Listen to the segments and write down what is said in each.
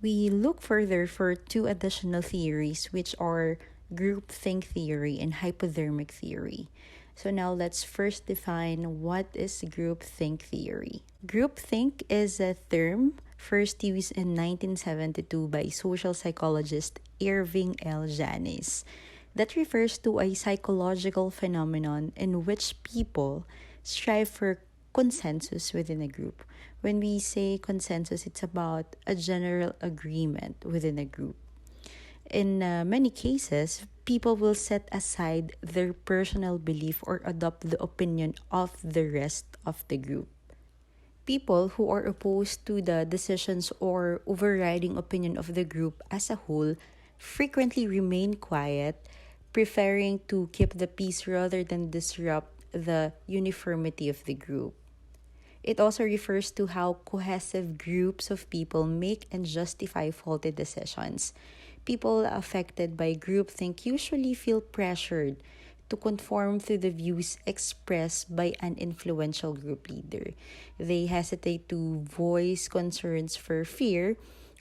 We look further for two additional theories, which are groupthink theory and hypodermic theory. So now let's first define what is groupthink theory. Groupthink is a term first used in 1972 by social psychologist Irving L. Janis that refers to a psychological phenomenon in which people strive for consensus within a group. When we say consensus, it's about a general agreement within a group. In many cases, people will set aside their personal belief or adopt the opinion of the rest of the group. People who are opposed to the decisions or overriding opinion of the group as a whole frequently remain quiet, preferring to keep the peace rather than disrupt the uniformity of the group. It also refers to how cohesive groups of people make and justify faulty decisions. People affected by groupthink usually feel pressured to conform to the views expressed by an influential group leader. They hesitate to voice concerns for fear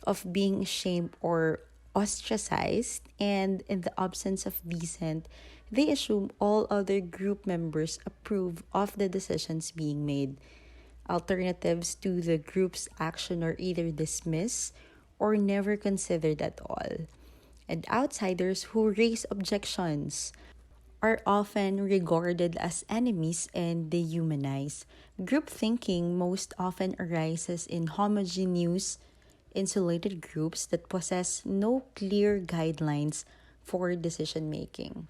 of being shamed or ostracized, and in the absence of dissent, they assume all other group members approve of the decisions being made. Alternatives to the group's action are either dismissed or never considered at all. And outsiders who raise objections are often regarded as enemies and dehumanized. Group thinking most often arises in homogeneous, insulated groups that possess no clear guidelines for decision making.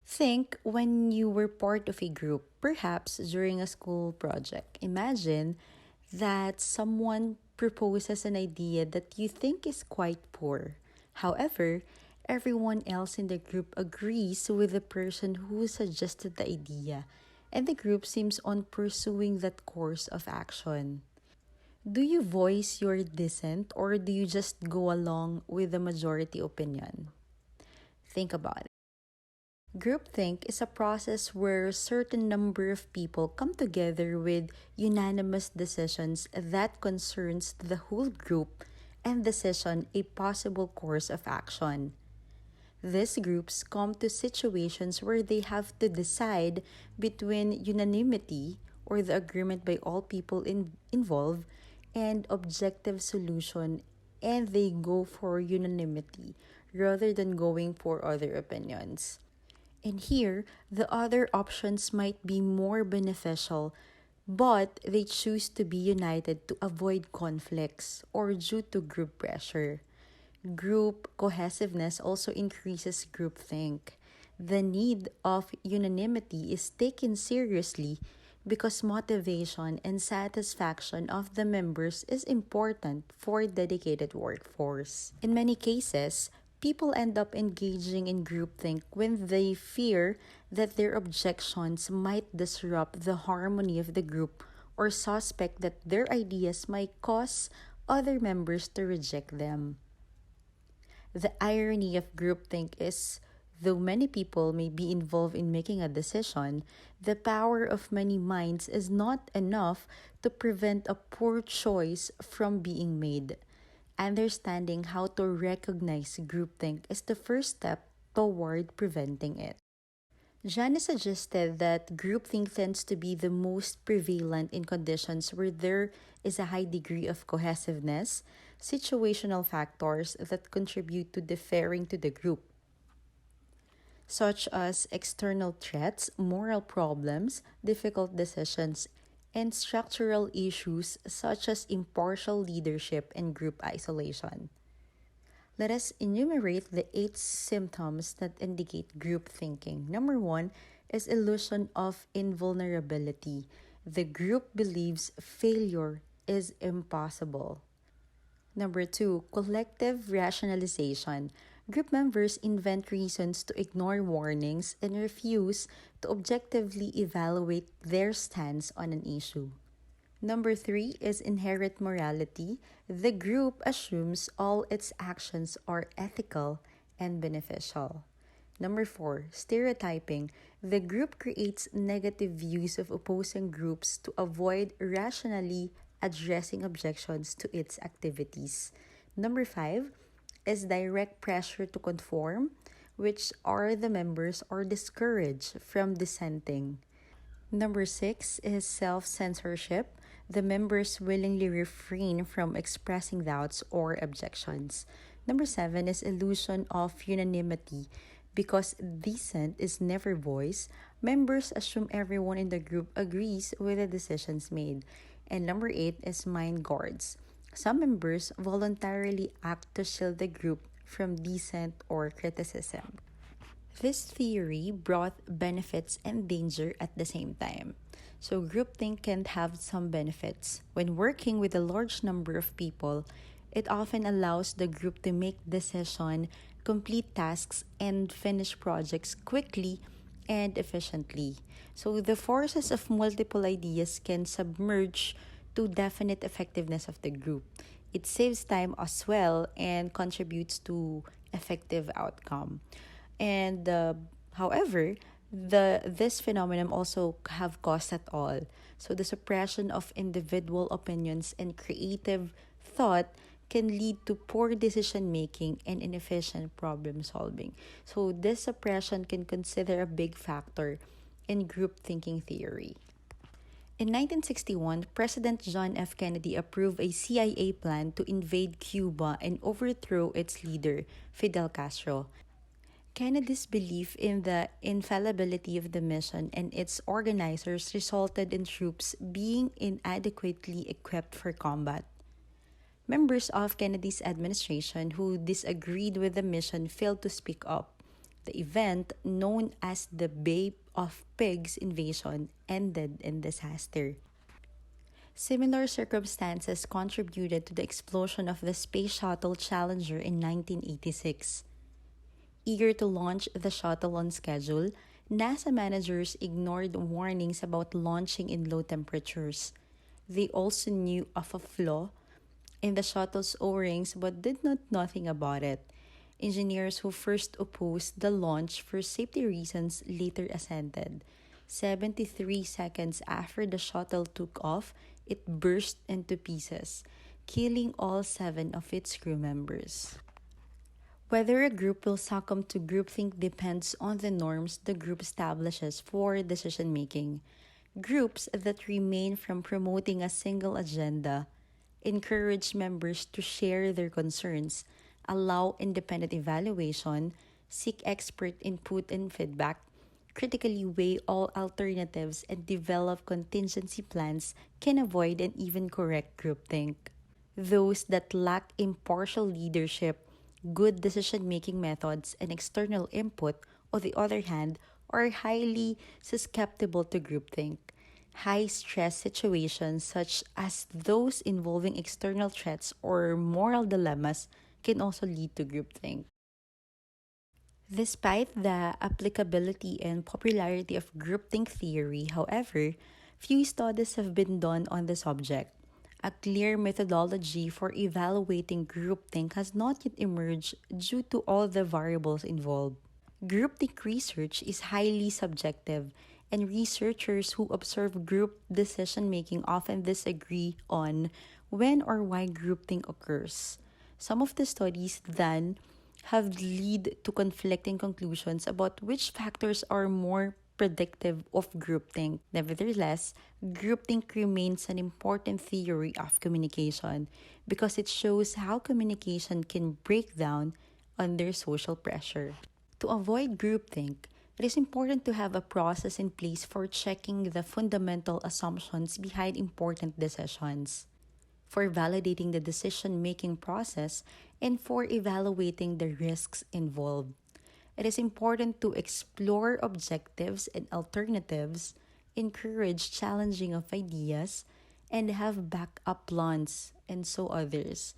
Think when you were part of a group, perhaps during a school project. Imagine that someone proposes an idea that you think is quite poor. However, everyone else in the group agrees with the person who suggested the idea, and the group seems on pursuing that course of action. Do you voice your dissent or do you just go along with the majority opinion? Think about it. Groupthink is a process where a certain number of people come together with unanimous decisions that concerns the whole group and decision a possible course of action. These groups come to situations where they have to decide between unanimity or the agreement by all people involved and objective solution, and they go for unanimity rather than going for other opinions. And here, the other options might be more beneficial, but they choose to be united to avoid conflicts or due to group pressure. Group cohesiveness also increases groupthink. The need of unanimity is taken seriously because motivation and satisfaction of the members is important for a dedicated workforce. In many cases, people end up engaging in groupthink when they fear that their objections might disrupt the harmony of the group or suspect that their ideas might cause other members to reject them. The irony of groupthink is, though many people may be involved in making a decision, the power of many minds is not enough to prevent a poor choice from being made. Understanding how to recognize groupthink is the first step toward preventing it. Janice suggested that groupthink tends to be the most prevalent in conditions where there is a high degree of cohesiveness, situational factors that contribute to deferring to the group, such as external threats, moral problems, difficult decisions, and structural issues such as impartial leadership and group isolation. Let us enumerate the 8 symptoms that indicate group thinking. Number 1 is illusion of invulnerability. The group believes failure is impossible. Number 2, collective rationalization. Group members invent reasons to ignore warnings and refuse to objectively evaluate their stance on an issue. Number 3 is inherent morality. The group assumes all its actions are ethical and beneficial. Number 4, stereotyping. The group creates negative views of opposing groups to avoid rationally addressing objections to its activities. Number five is direct pressure to conform, which are the members are discouraged from dissenting. Number six is self censorship. The members willingly refrain from expressing doubts or objections. Number seven is illusion of unanimity. Because dissent is never voiced, members assume everyone in the group agrees with the decisions made. And number eight is mind guards. Some members voluntarily act to shield the group from dissent or criticism. This theory brought benefits and danger at the same time. So, groupthink can have some benefits. When working with a large number of people, it often allows the group to make decisions, complete tasks, and finish projects quickly and efficiently. So, the forces of multiple ideas can submerge to definite effectiveness of the group. It saves time as well and contributes to effective outcome. And however, this phenomenon also have cost at all. So the suppression of individual opinions and creative thought can lead to poor decision making and inefficient problem solving. So this suppression can consider a big factor in group thinking theory. In 1961, President John F. Kennedy approved a CIA plan to invade Cuba and overthrow its leader, Fidel Castro. Kennedy's belief in the infallibility of the mission and its organizers resulted in troops being inadequately equipped for combat. Members of Kennedy's administration who disagreed with the mission failed to speak up. The event, known as the Bay of Pigs invasion, ended in disaster. Similar circumstances contributed to the explosion of the Space Shuttle Challenger in 1986. Eager to launch the shuttle on schedule, NASA managers ignored warnings about launching in low temperatures. They also knew of a flaw in the shuttle's O-rings but did not nothing about it. Engineers who first opposed the launch for safety reasons later assented. 73 seconds after the shuttle took off, it burst into pieces, killing all seven of its crew members. Whether a group will succumb to groupthink depends on the norms the group establishes for decision making. Groups that remain from promoting a single agenda encourage members to share their concerns, allow independent evaluation, seek expert input and feedback, critically weigh all alternatives, and develop contingency plans can avoid and even correct groupthink. Those that lack impartial leadership, good decision making methods, and external input, on the other hand, are highly susceptible to groupthink. High stress situations, such as those involving external threats or moral dilemmas, can also lead to groupthink. Despite the applicability and popularity of groupthink theory, however, few studies have been done on the subject. A clear methodology for evaluating groupthink has not yet emerged due to all the variables involved. Groupthink research is highly subjective, and researchers who observe group decision making often disagree on when or why groupthink occurs. Some of the studies then have led to conflicting conclusions about which factors are more predictive of groupthink. Nevertheless, groupthink remains an important theory of communication because it shows how communication can break down under social pressure. To avoid groupthink, it is important to have a process in place for checking the fundamental assumptions behind important decisions, for validating the decision making process, and for evaluating the risks involved. It is important to explore objectives and alternatives, encourage challenging of ideas, and have backup plans, and so others.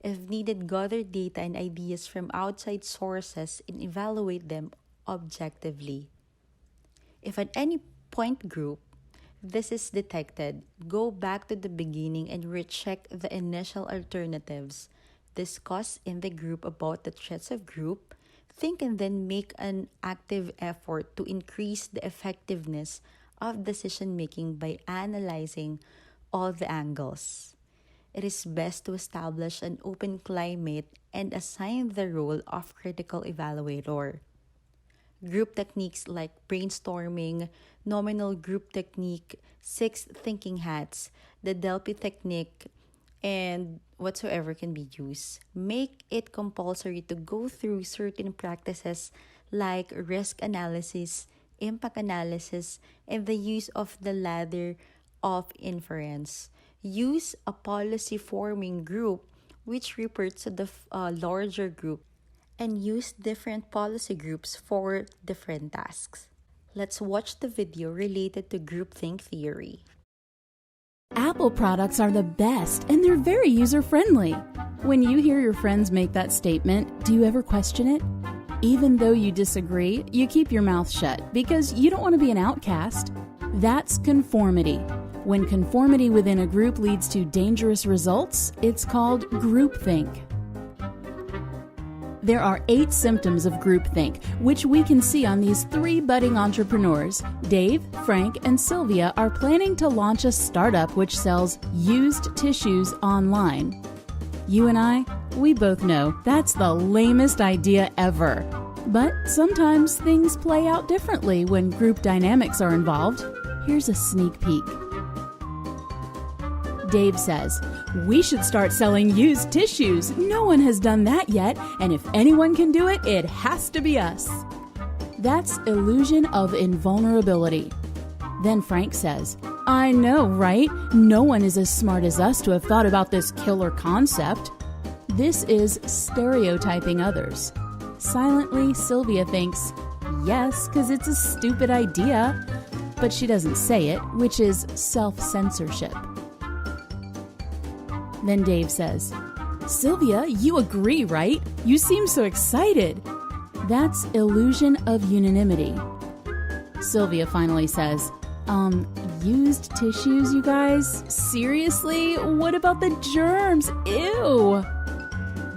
If needed, gather data and ideas from outside sources and evaluate them objectively. If at any point group this is detected, go back to the beginning and recheck the initial alternatives. Discuss in the group about the threats of group. Think and then make an active effort to increase the effectiveness of decision making by analyzing all the angles. it is best to establish an open climate and assign the role of critical evaluator. Group techniques like brainstorming, nominal group technique, six thinking hats, the Delphi technique, and whatsoever can be used. Make it compulsory to go through certain practices like risk analysis, impact analysis, and the use of the ladder of inference. Use a policy forming group which reports to the larger group and use different policy groups for different tasks. Let's watch the video related to groupthink theory. Apple products are the best and they're very user-friendly. When you hear your friends make that statement, do you ever question it? Even though you disagree, you keep your mouth shut because you don't want to be an outcast. That's conformity. When conformity within a group leads to dangerous results, it's called groupthink. There are 8 symptoms of groupthink, which we can see on these 3 budding entrepreneurs. Dave, Frank, and Sylvia are planning to launch a startup which sells used tissues online. You and I, we both know that's the lamest idea ever. But sometimes things play out differently when group dynamics are involved. Here's a sneak peek. Dave says, "We should start selling used tissues. No one has done that yet, and if anyone can do it, it has to be us." That's illusion of invulnerability. Then Frank says, "I know, right? No one is as smart as us to have thought about this killer concept." This is stereotyping others. Silently, Sylvia thinks, yes, because it's a stupid idea. But she doesn't say it, which is self-censorship. Then Dave says, "Sylvia, you agree, right? You seem so excited." That's illusion of unanimity. Sylvia finally says, used tissues, you guys? Seriously? What about the germs? Ew!"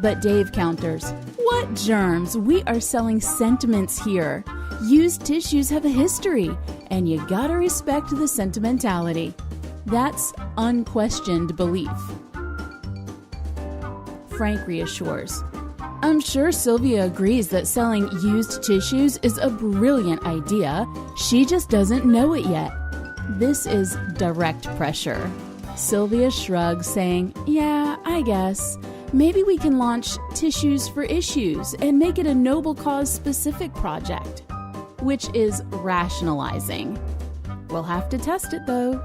But Dave counters, "What germs? We are selling sentiments here. Used tissues have a history, and you gotta respect the sentimentality." That's unquestioned belief. Frank reassures, "I'm sure Sylvia agrees that selling used tissues is a brilliant idea. She just doesn't know it yet." This is direct pressure. Sylvia shrugs, saying, "Yeah, I guess. Maybe we can launch Tissues for Issues and make it a noble cause specific project," which is rationalizing. We'll have to test it though.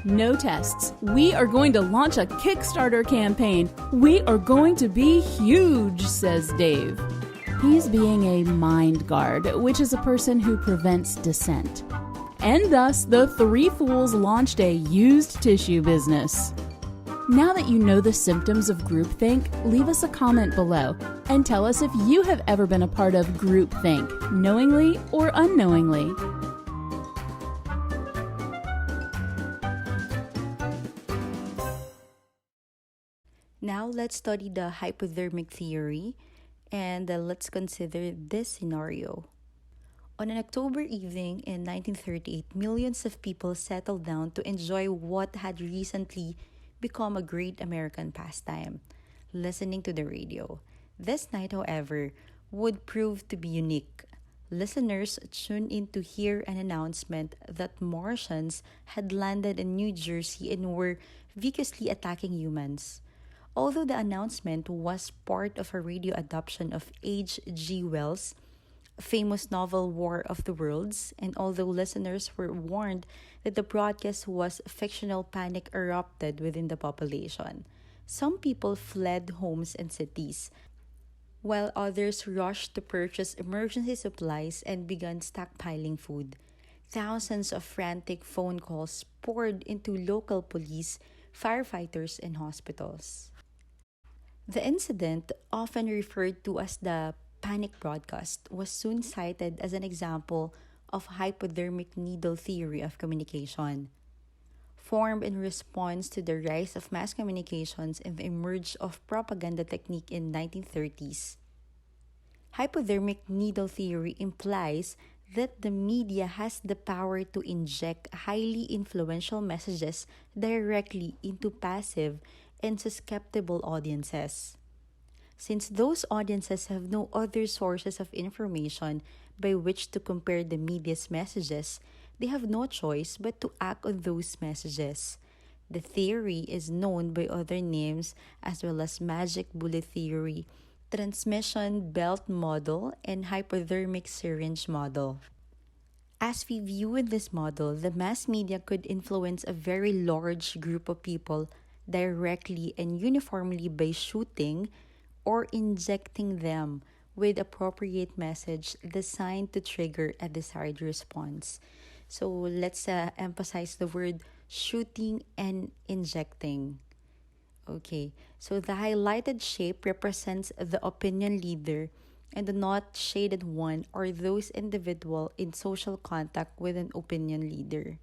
No tests. We are going to launch a Kickstarter campaign. We are going to be huge, says Dave. He's being a mind guard, which is a person who prevents dissent. And thus, the 3 fools launched a used tissue business. Now that you know the symptoms of groupthink, leave us a comment below and tell us if you have ever been a part of groupthink, knowingly or unknowingly. Now let's study the hypodermic theory, and let's consider this scenario. On an October evening in 1938, millions of people settled down to enjoy what had recently become a great American pastime, listening to the radio. This night, however, would prove to be unique. Listeners tuned in to hear an announcement that Martians had landed in New Jersey and were viciously attacking humans. Although the announcement was part of a radio adaptation of H.G. Wells' famous novel War of the Worlds, and although listeners were warned that the broadcast was fictional, panic erupted within the population. Some people fled homes and cities, while others rushed to purchase emergency supplies and began stockpiling food. Thousands of frantic phone calls poured into local police, firefighters, and hospitals. The incident, often referred to as the panic broadcast, was soon cited as an example of hypodermic needle theory of communication. Formed in response to the rise of mass communications and the emergence of propaganda technique in 1930s. Hypodermic needle theory implies that the media has the power to inject highly influential messages directly into passive and susceptible audiences. Since those audiences have no other sources of information by which to compare the media's messages, they have no choice but to act on those messages. The theory is known by other names as well as magic bullet theory, transmission belt model, and hypodermic syringe model. As we view this model, the mass media could influence a very large group of people directly and uniformly by shooting or injecting them with appropriate message designed to trigger a desired response. So let's emphasize the word shooting and injecting. Okay, so the highlighted shape represents the opinion leader, and the not shaded one are those individual in social contact with an opinion leader.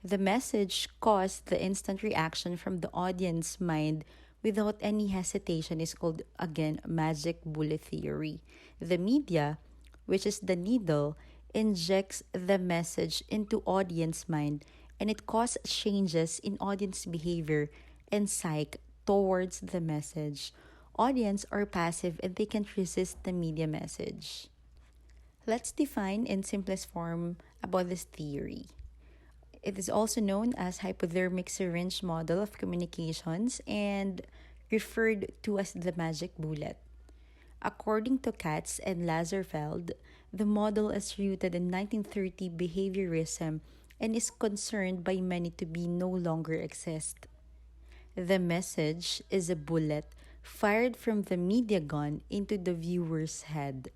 The message caused the instant reaction from the audience mind without any hesitation is called again magic bullet theory. The media, which is the needle, injects the message into audience mind and it causes changes in audience behavior and psyche towards the message. Audience are passive and they can't resist the media message. Let's define in simplest form about this theory. It is also known as hypodermic syringe model of communications and referred to as the magic bullet. According to Katz and Lazarfeld, the model is rooted in 1930 behaviorism and is concerned by many to be no longer exist. The message is a bullet fired from the media gun into the viewer's head.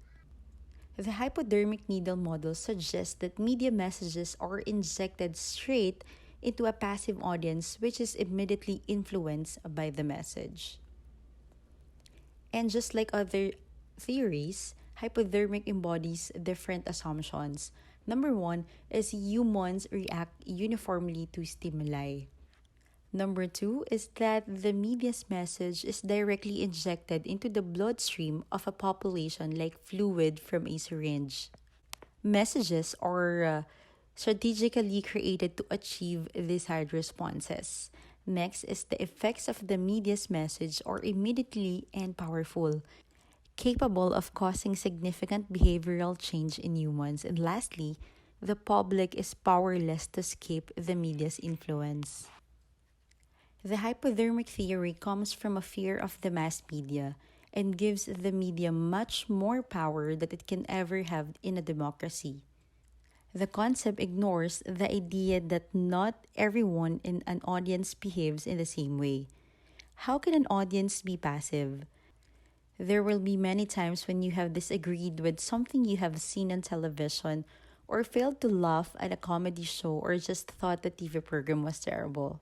The hypodermic needle model suggests that media messages are injected straight into a passive audience which is immediately influenced by the message. And just like other theories, hypodermic embodies different assumptions. Number one is humans react uniformly to stimuli. Number two is that the media's message is directly injected into the bloodstream of a population like fluid from a syringe. Messages are strategically created to achieve desired responses. Next is the effects of the media's message are immediately and powerful, capable of causing significant behavioral change in humans. And lastly, the public is powerless to escape the media's influence. The hypodermic theory comes from a fear of the mass media and gives the media much more power than it can ever have in a democracy. The concept ignores the idea that not everyone in an audience behaves in the same way. How can an audience be passive? There will be many times when you have disagreed with something you have seen on television or failed to laugh at a comedy show or just thought the TV program was terrible.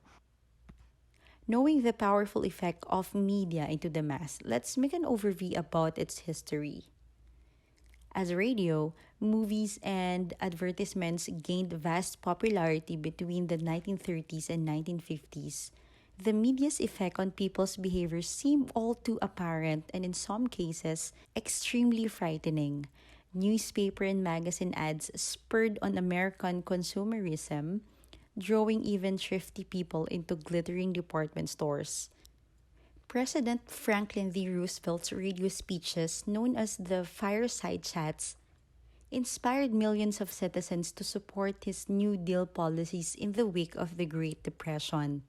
Knowing the powerful effect of media into the mass, let's make an overview about its history. As radio, movies, and advertisements gained vast popularity between the 1930s and 1950s, the media's effect on people's behavior seemed all too apparent and, in some cases, extremely frightening. Newspaper and magazine ads spurred on American consumerism, drawing even thrifty people into glittering department stores. President Franklin D. Roosevelt's radio speeches, known as the fireside chats, inspired millions of citizens to support his New Deal policies in the wake of the Great Depression.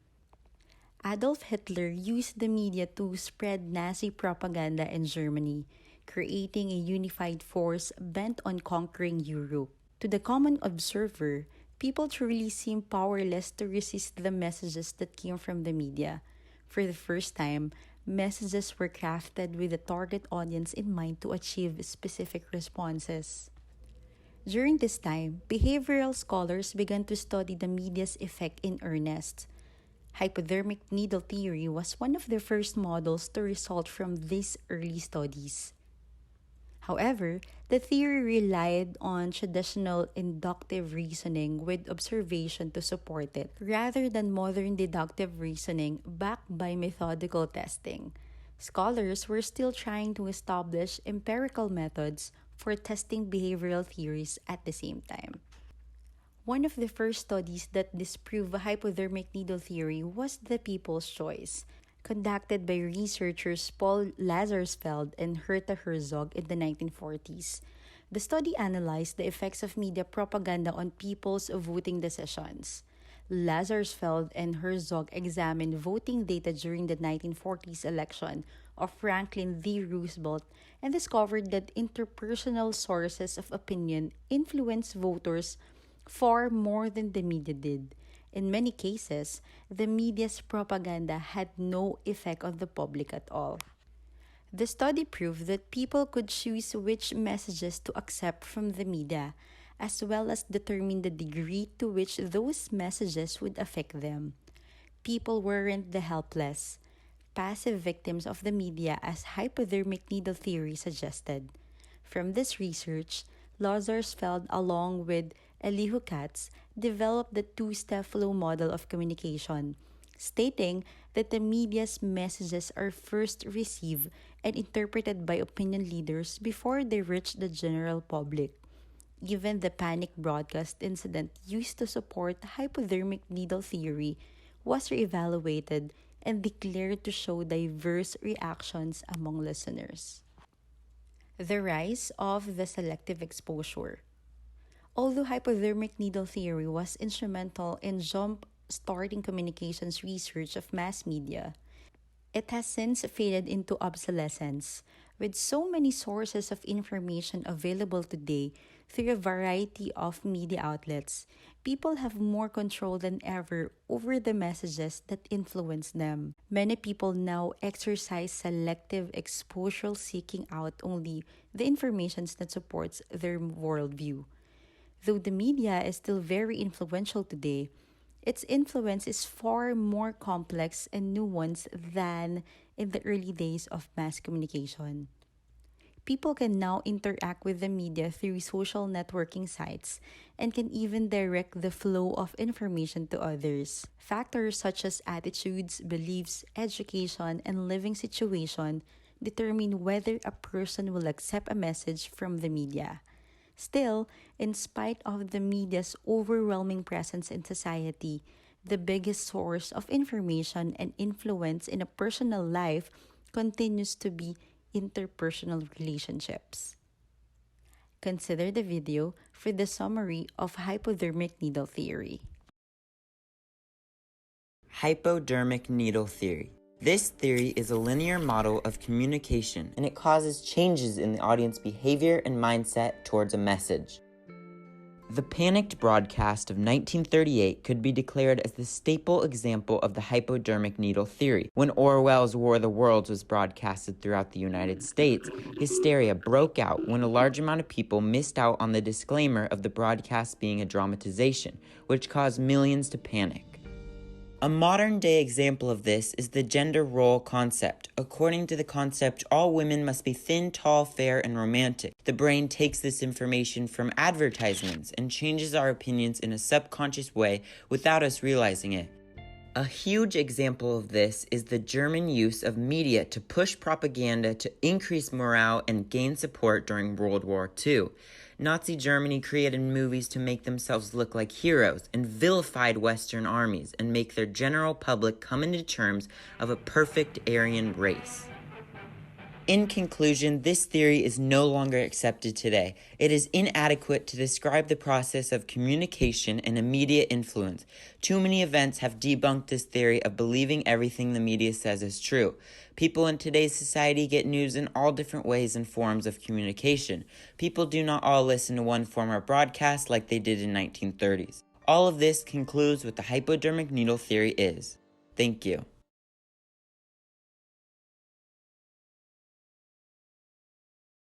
Adolf Hitler used the media to spread Nazi propaganda in Germany, creating a unified force bent on conquering Europe. To the common observer, people truly seemed powerless to resist the messages that came from the media. For the first time, messages were crafted with a target audience in mind to achieve specific responses. During this time, behavioral scholars began to study the media's effect in earnest. Hypodermic needle theory was one of the first models to result from these early studies. However, the theory relied on traditional inductive reasoning with observation to support it, rather than modern deductive reasoning backed by methodical testing. Scholars were still trying to establish empirical methods for testing behavioral theories at the same time. One of the first studies that disproved the hypodermic needle theory was the People's Choice, conducted by researchers Paul Lazarsfeld and Herta Herzog in the 1940s. The study analyzed the effects of media propaganda on people's voting decisions. Lazarsfeld and Herzog examined voting data during the 1940s election of Franklin D. Roosevelt and discovered that interpersonal sources of opinion influenced voters far more than the media did. In many cases, the media's propaganda had no effect on the public at all. The study proved that people could choose which messages to accept from the media, as well as determine the degree to which those messages would affect them. People weren't the helpless, passive victims of the media as hypodermic needle theory suggested. From this research, Lazarsfeld, along with Elihu Katz, developed the two-step flow model of communication, stating that the media's messages are first received and interpreted by opinion leaders before they reach the general public. Even the panic broadcast incident used to support hypodermic needle theory was reevaluated and declared to show diverse reactions among listeners. The rise of the selective exposure. Although hypodermic needle theory was instrumental in jump-starting communications research of mass media, it has since faded into obsolescence. With so many sources of information available today through a variety of media outlets, people have more control than ever over the messages that influence them. Many people now exercise selective exposure, seeking out only the information that supports their worldview. Though the media is still very influential today, its influence is far more complex and nuanced than in the early days of mass communication. People can now interact with the media through social networking sites and can even direct the flow of information to others. Factors such as attitudes, beliefs, education, and living situation determine whether a person will accept a message from the media. Still, in spite of the media's overwhelming presence in society, the biggest source of information and influence in a personal life continues to be interpersonal relationships. Consider the video for the summary of hypodermic needle theory. Hypodermic needle theory. This theory is a linear model of communication, and it causes changes in the audience behavior and mindset towards a message. The panicked broadcast of 1938 could be declared as the staple example of the hypodermic needle theory. When Orwell's War of the Worlds was broadcasted throughout the United States, hysteria broke out when a large amount of people missed out on the disclaimer of the broadcast being a dramatization, which caused millions to panic. A modern-day example of this is the gender role concept. According to the concept, all women must be thin, tall, fair, and romantic. The brain takes this information from advertisements and changes our opinions in a subconscious way without us realizing it. A huge example of this is the German use of media to push propaganda to increase morale and gain support during World War II. Nazi Germany created movies to make themselves look like heroes and vilified Western armies and make their general public come into terms of a perfect Aryan race. In conclusion, this theory is no longer accepted today. It is inadequate to describe the process of communication and immediate influence. Too many events have debunked this theory of believing everything the media says is true. People in today's society get news in all different ways and forms of communication. People do not all listen to one form of broadcast like they did in 1930s. All of this concludes what the hypodermic needle theory is. Thank you.